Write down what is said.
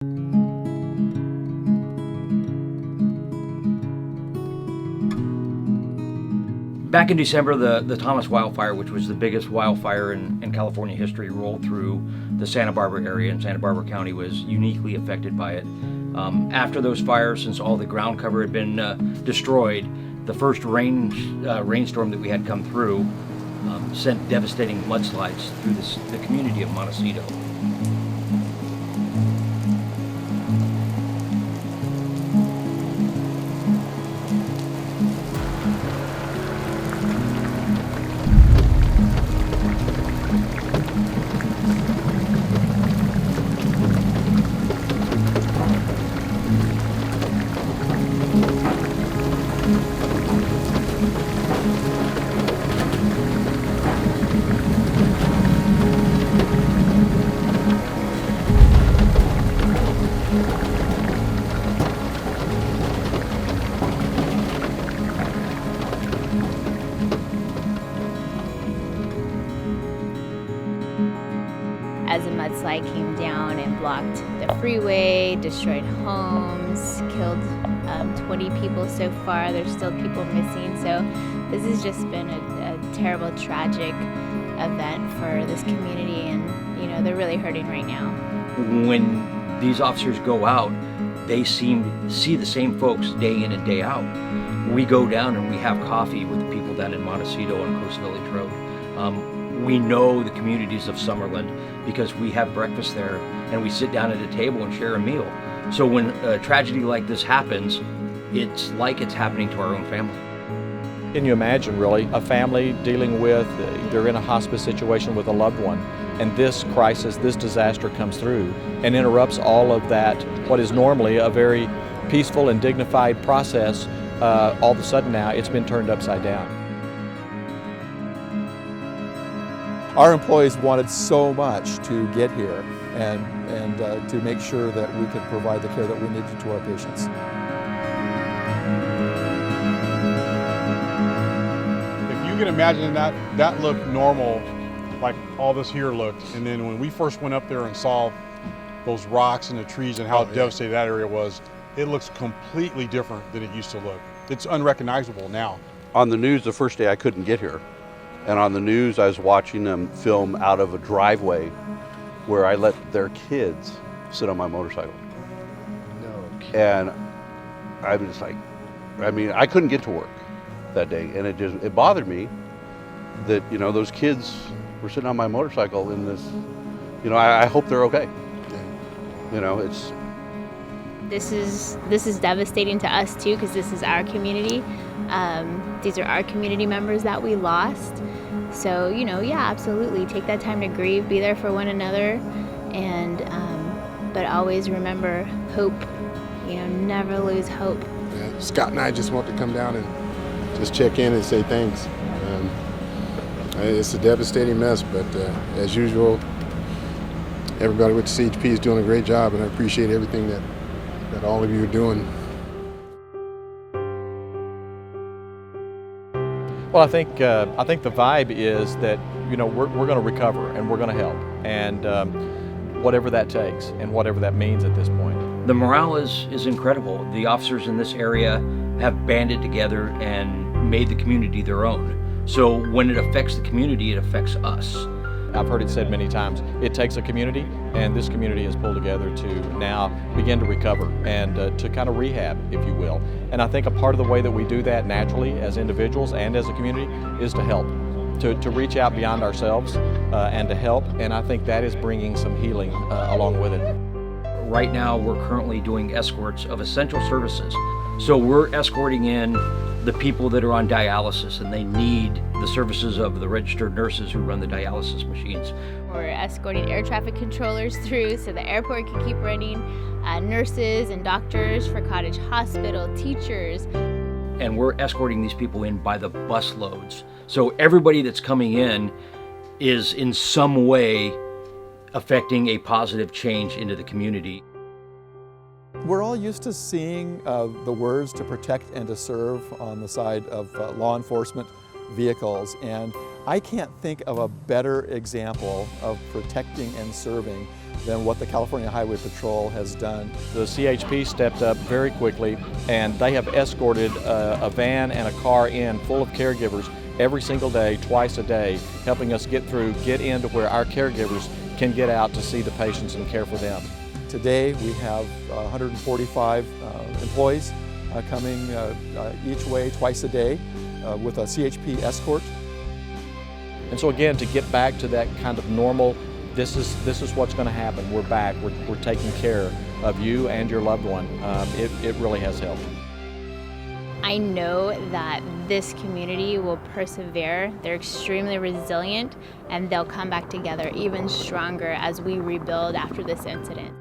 Back in December, the Thomas wildfire, which was the biggest wildfire in California history, rolled through the Santa Barbara area, and Santa Barbara County was uniquely affected by it. After those fires, since all the ground cover had been destroyed, the first rainstorm that we had come through sent devastating mudslides through the community of Montecito. As a mudslide came down and blocked the freeway, destroyed homes, killed 20 people so far. There's still people missing. So this has just been a terrible, tragic event for this community, and they're really hurting right now. When these officers go out, they seem to see the same folks day in and day out. We go down and we have coffee with the people down in Montecito on Coast Village Road. We know the communities of Summerlin because we have breakfast there and we sit down at a table and share a meal. So when a tragedy like this happens, it's like it's happening to our own family. Can you imagine, really, a family dealing with, they're in a hospice situation with a loved one, and this crisis, this disaster comes through and interrupts all of that, what is normally a very peaceful and dignified process. All of a sudden now, it's been turned upside down. Our employees wanted so much to get here and to make sure that we could provide the care that we needed to our patients. If you can imagine that looked normal, like all this here looked, and then when we first went up there and saw those rocks and the trees and how devastated that area was, it looks completely different than it used to look. It's unrecognizable now. On the news the first day I couldn't get here. And on the news, I was watching them film out of a driveway where I let their kids sit on my motorcycle. No. And I was just like, I couldn't get to work that day. And it bothered me that, those kids were sitting on my motorcycle in this, I hope they're okay. It's. This is devastating to us too, because this is our community. These are our community members that we lost. So, absolutely take that time to grieve, be there for one another, and but always remember hope. Never lose hope. Yeah, Scott and I just want to come down and just check in and say thanks. It's a devastating mess, but as usual, everybody with the CHP is doing a great job, and I appreciate everything that all of you are doing. Well, I think the vibe is that we're going to recover and we're going to help, and whatever that takes and whatever that means at this point. The morale is incredible. The officers in this area have banded together and made the community their own. So when it affects the community, it affects us. I've heard it said many times, it takes a community, and this community has pulled together to now begin to recover and to kind of rehab, if you will. And I think a part of the way that we do that naturally as individuals and as a community is to help, to reach out beyond ourselves and to help, and I think that is bringing some healing along with it. Right now, we're currently doing escorts of essential services. So we're escorting in the people that are on dialysis and they need the services of the registered nurses who run the dialysis machines. We're escorting air traffic controllers through so the airport can keep running, nurses and doctors for Cottage Hospital, teachers. And we're escorting these people in by the bus loads. So everybody that's coming in is in some way affecting a positive change into the community. We're all used to seeing the words to protect and to serve on the side of law enforcement vehicles, and I can't think of a better example of protecting and serving than what the California Highway Patrol has done. The CHP stepped up very quickly, and they have escorted a van and a car in full of caregivers every single day, twice a day, helping us get into where our caregivers can get out to see the patients and care for them. Today we have 145 employees coming each way twice a day with a CHP escort. And so again, to get back to that kind of normal, this is what's going to happen. We're back. We're taking care of you and your loved one. It really has helped. I know that this community will persevere. They're extremely resilient, and they'll come back together even stronger as we rebuild after this incident.